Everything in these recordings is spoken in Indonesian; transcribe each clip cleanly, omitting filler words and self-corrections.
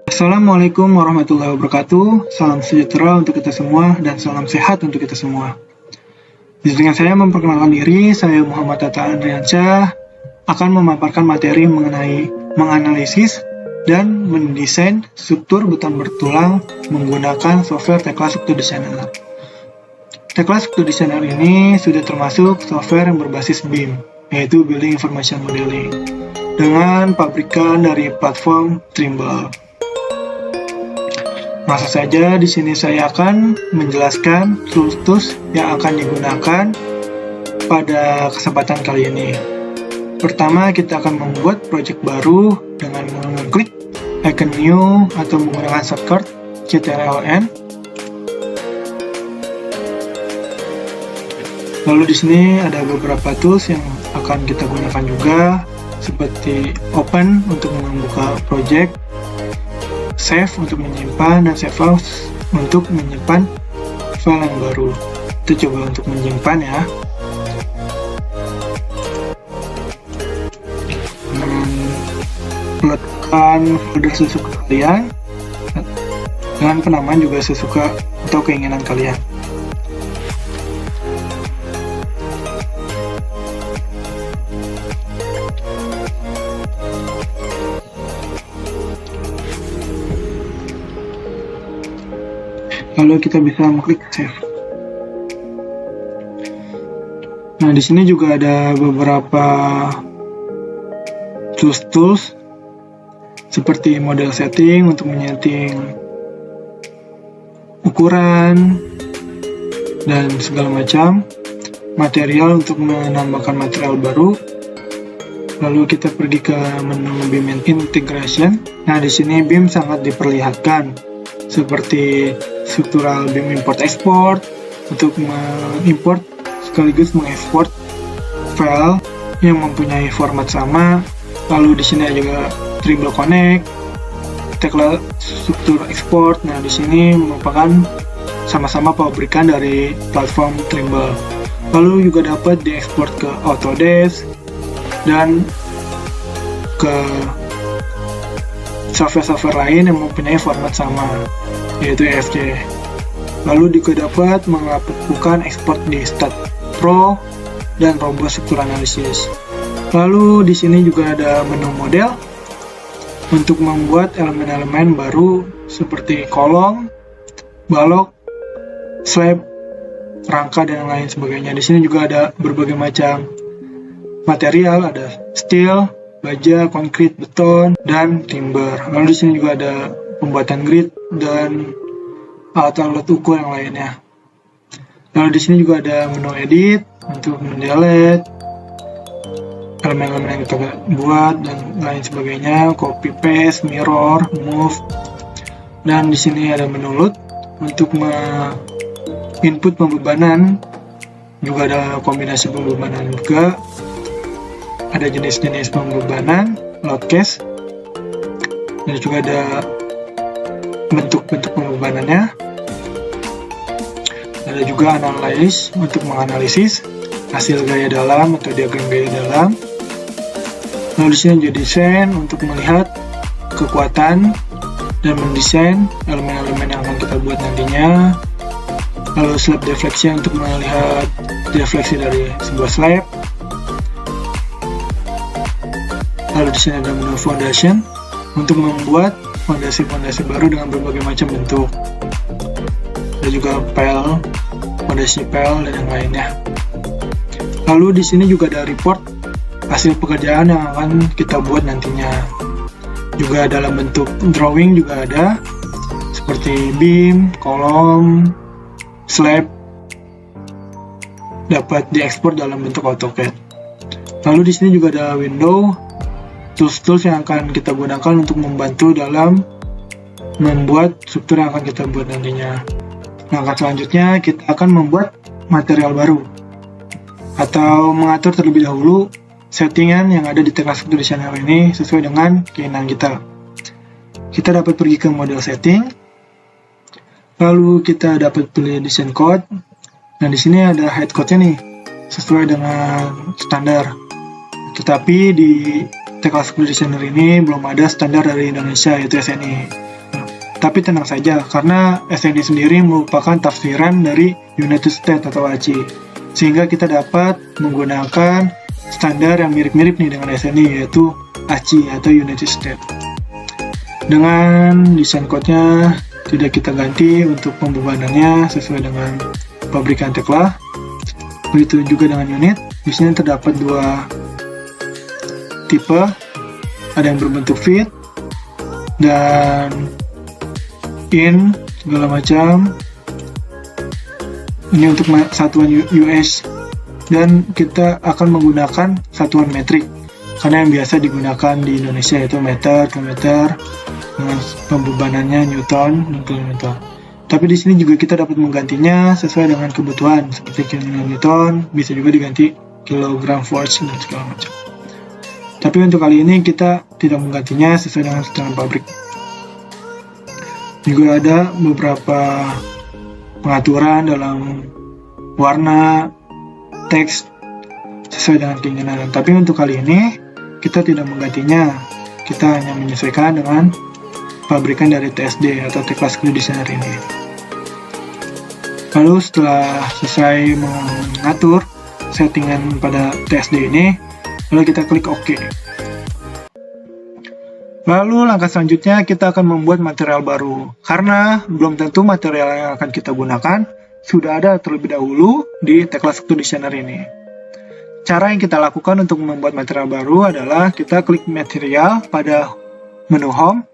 Assalamualaikum warahmatullahi wabarakatuh. Salam sejahtera untuk kita semua dan salam sehat untuk kita semua. Izinkan saya memperkenalkan diri, saya Muhammad Tata Andriansyah akan memaparkan materi mengenai menganalisis dan mendesain struktur beton bertulang menggunakan software Tekla Struktur Designer. Tekla Struktur Designer ini sudah termasuk software yang berbasis BIM, yaitu Building Information Modeling, dengan pabrikan dari platform Trimble. Langsung saja di sini saya akan menjelaskan tools yang akan digunakan pada kesempatan kali ini. Pertama, kita akan membuat project baru dengan mengklik icon new atau menggunakan shortcut Ctrl+N. Lalu di sini ada beberapa tools yang akan kita gunakan juga, seperti open untuk membuka project, save untuk menyimpan, dan save as untuk menyimpan file yang baru. Kita coba untuk menyimpan ya. Letakkan folder sesuka kalian, dengan penamaan juga sesuka atau keinginan kalian. Lalu kita bisa mengklik save. Nah, di sini juga ada beberapa tools seperti model setting untuk menyeting ukuran dan segala macam, material untuk menambahkan material baru. Lalu kita pergi ke menu BIM Integration. Nah, di sini BIM sangat diperlihatkan, seperti struktural BIM import export untuk mengimport sekaligus mengekspor file yang mempunyai format sama. Lalu di sini ada juga Trimble Connect, Tekla struktur export. Nah, di sini merupakan sama-sama pabrikan dari platform Trimble. Lalu juga dapat diekspor ke Autodesk dan ke software-software lain yang mempunyai format sama, yaitu EFC. Lalu juga dapat melakukan ekspor di Stat Pro dan Robot Struktur Analysis. Lalu di sini juga ada menu model untuk membuat elemen-elemen baru seperti kolom, balok, slab, rangka, dan lain sebagainya. Di sini juga ada berbagai macam material, ada steel, baja, konkrit, beton, dan timber. Lalu di sini juga ada pembuatan grid dan alat-alat ukur yang lainnya. Lalu di sini juga ada menu edit untuk mendelete elemen-elemen yang kita buat dan lain sebagainya, copy paste, mirror, move. Dan di sini ada menu load untuk input pembebanan. Juga ada kombinasi pembebanan juga. Ada jenis-jenis pembebanan, load case, dan juga ada bentuk-bentuk pembebanannya. Ada juga analysis untuk menganalisis hasil gaya dalam atau diagram gaya dalam. Lalu di sini ada desain untuk melihat kekuatan dan mendesain elemen-elemen yang akan kita buat nantinya. Lalu slab deflection untuk melihat defleksi dari sebuah slab. Lalu di sini ada menu foundation untuk membuat fondasi-fondasi baru dengan berbagai macam bentuk. Ada juga pel, fondasi pel, dan yang lainnya. Lalu di sini juga ada report hasil pekerjaan yang akan kita buat nantinya. Juga dalam bentuk drawing juga ada, seperti beam, kolom, slab, dapat diekspor dalam bentuk AutoCAD. Lalu di sini juga ada window, tools-tools yang akan kita gunakan untuk membantu dalam membuat struktur yang akan kita buat nantinya. Langkah selanjutnya kita akan membuat material baru atau mengatur terlebih dahulu settingan yang ada di Tekla Struktur Designer ini sesuai dengan keinginan kita. Kita dapat pergi ke model setting, lalu kita dapat pilih design code. Nah, di sini ada head code-nya nih. sesuai dengan standar. Tetapi di T-Class Designer ini belum ada standar dari Indonesia, yaitu SNI. Tapi tenang saja, karena SNI sendiri merupakan tafsiran dari United States atau ACI, sehingga kita dapat menggunakan standar yang mirip-mirip nih dengan SNI, yaitu ACI atau United States. Dengan desain code-nya tidak kita ganti untuk pembebanannya sesuai dengan pabrikan Tekla. Begitu juga dengan unit. Di sini terdapat dua tipe, ada yang berbentuk fit dan in segala macam. Ini untuk satuan US, dan kita akan menggunakan satuan metrik karena yang biasa digunakan di Indonesia yaitu meter, kilometer, dengan pembebanannya Newton dan kilometer. Tapi di sini juga kita dapat menggantinya sesuai dengan kebutuhan, seperti kilonewton, bisa juga diganti kilogram force dan segala macam. Tapi untuk kali ini kita tidak menggantinya sesuai dengan standar pabrik. Juga ada beberapa pengaturan dalam warna, teks sesuai dengan keinginan. Tapi untuk kali ini kita tidak menggantinya, kita hanya menyesuaikan dengan pabrikan dari TSD atau T-Class Designer ini. Lalu setelah selesai mengatur settingan pada TSD ini, lalu kita klik OK. Lalu langkah selanjutnya kita akan membuat material baru, karena belum tentu material yang akan kita gunakan sudah ada terlebih dahulu di T-Class Designer ini. Cara yang kita lakukan untuk membuat material baru adalah kita klik material pada menu home,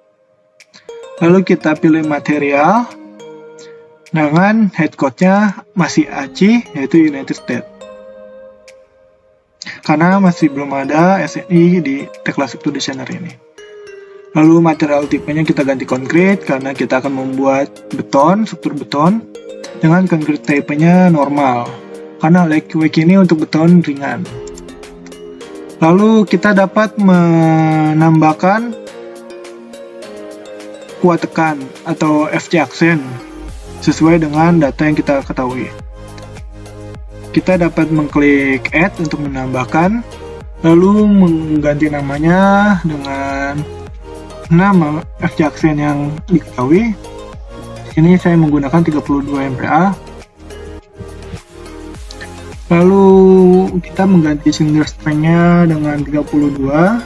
lalu kita pilih material dengan head code-nya masih ACI, yaitu United States. Karena masih belum ada SNI di T-Class Designer ini. Lalu material tipenya kita ganti konkret karena kita akan membuat beton, struktur beton dengan konkret tipenya normal. Karena lightweight ini untuk beton ringan. Lalu kita dapat menambahkan kuat tekan atau FC aksen sesuai dengan data yang kita ketahui. Kita dapat mengklik add untuk menambahkan, lalu mengganti namanya dengan nama FC aksen yang diketahui. Ini saya menggunakan 32 MPa. Lalu kita mengganti cylinder strength-nya dengan 32.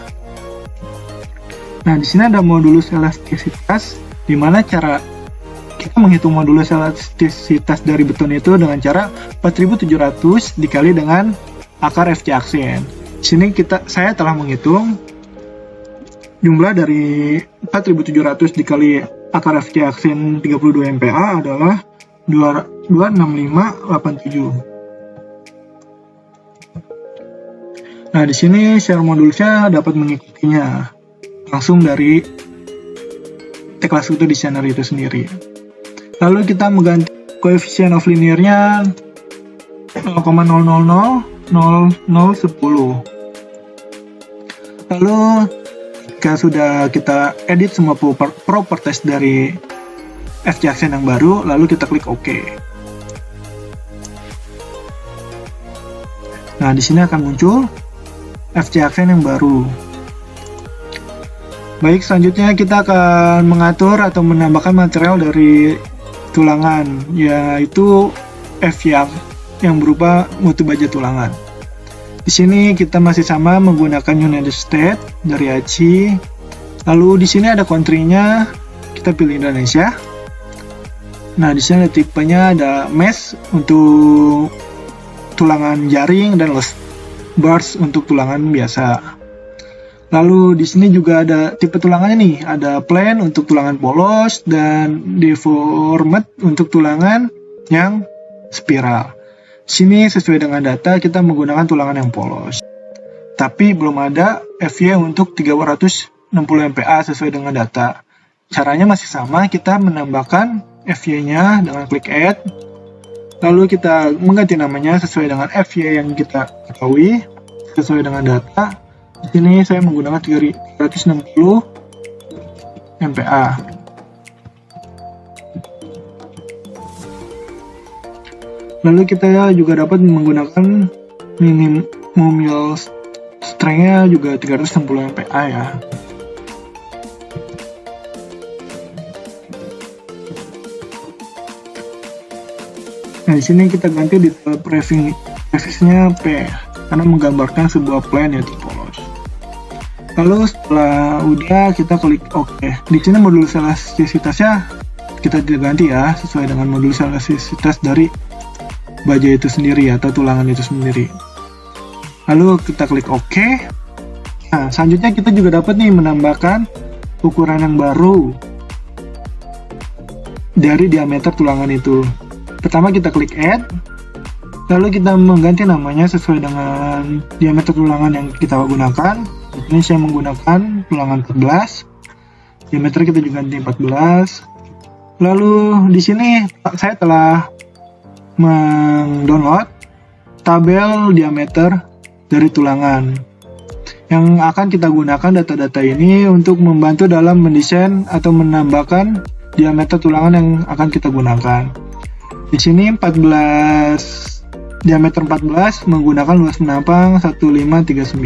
Nah, di sini ada modulus elastisitas, di mana cara kita menghitung modulus elastisitas dari beton itu dengan cara 4700 dikali dengan akar FC aksen. Di sini saya telah menghitung jumlah dari 4700 dikali akar FC aksen 32 MPa adalah 26587. Nah, di sini share modulusnya dapat mengikutinya langsung dari T-Class Designer itu sendiri. Lalu kita mengganti coefficient of linear-nya 0,0000010. Lalu jika sudah kita edit semua properties dari FC aksen yang baru, lalu kita klik OK. Nah, di sini akan muncul FC aksen yang baru. Baik, selanjutnya kita akan mengatur atau menambahkan material dari tulangan, yaitu FY yang berupa mutu baja tulangan. Di sini kita masih sama menggunakan United States dari ACI. Lalu di sini ada country-nya, kita pilih Indonesia. Nah, di sini ada tipenya, ada mesh untuk tulangan jaring dan loose bars untuk tulangan biasa. Lalu di sini juga ada tipe tulangannya nih, ada plain untuk tulangan polos dan deformed untuk tulangan yang spiral. Sini sesuai dengan data kita menggunakan tulangan yang polos. Tapi belum ada FY untuk 360 MPa sesuai dengan data. Caranya masih sama, kita menambahkan FY-nya dengan klik add. Lalu kita mengganti namanya sesuai dengan FY yang kita ketahui, sesuai dengan data. Di sini saya menggunakan 360 MPa. Lalu kita juga dapat menggunakan minimum strength-nya juga 360 MPa ya. Nah, di sini kita ganti di prefix-nya P karena menggambarkan sebuah plan yaitu polos. Lalu setelah udah kita klik OK. Di sini modul sel elastisitasnya kita ganti ya sesuai dengan modul sel elastisitas dari baja itu sendiri atau tulangan itu sendiri. Lalu kita klik OK. Nah, selanjutnya kita juga dapat nih menambahkan ukuran yang baru dari diameter tulangan itu. Pertama kita klik Add, lalu kita mengganti namanya sesuai dengan diameter tulangan yang kita gunakan. Ini saya menggunakan tulangan 14, diameter kita juga ganti 14. Lalu di sini saya telah mendownload tabel diameter dari tulangan yang akan kita gunakan data-data ini untuk membantu dalam mendesain atau menambahkan diameter tulangan yang akan kita gunakan. Di sini diameter 14 menggunakan luas menapang 1539.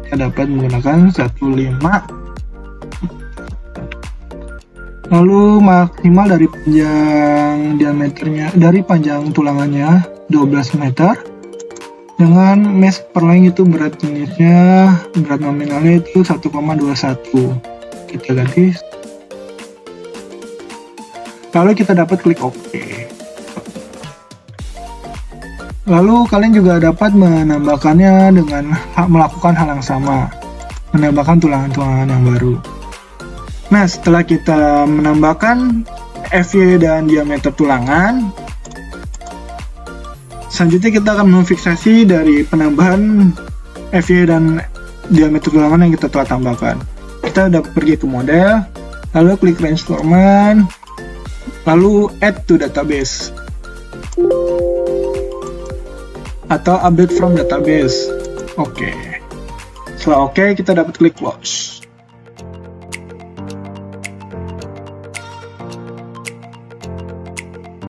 Kita dapat menggunakan 15. Lalu maksimal dari panjang tulangannya 12 meter. Dengan mesh perleng itu berat nominalnya itu 1,21. Kita ganti. Lalu kita dapat klik OK. Lalu kalian juga dapat menambahkannya dengan melakukan hal yang sama, menambahkan tulangan-tulangan yang baru. Nah, setelah kita menambahkan FY dan diameter tulangan, selanjutnya kita akan memfiksasi dari penambahan FY dan diameter tulangan yang kita telah tambahkan. Kita udah pergi ke model, lalu klik range format, lalu add to database atau update from database. Oke. Setelah oke, kita dapat klik close.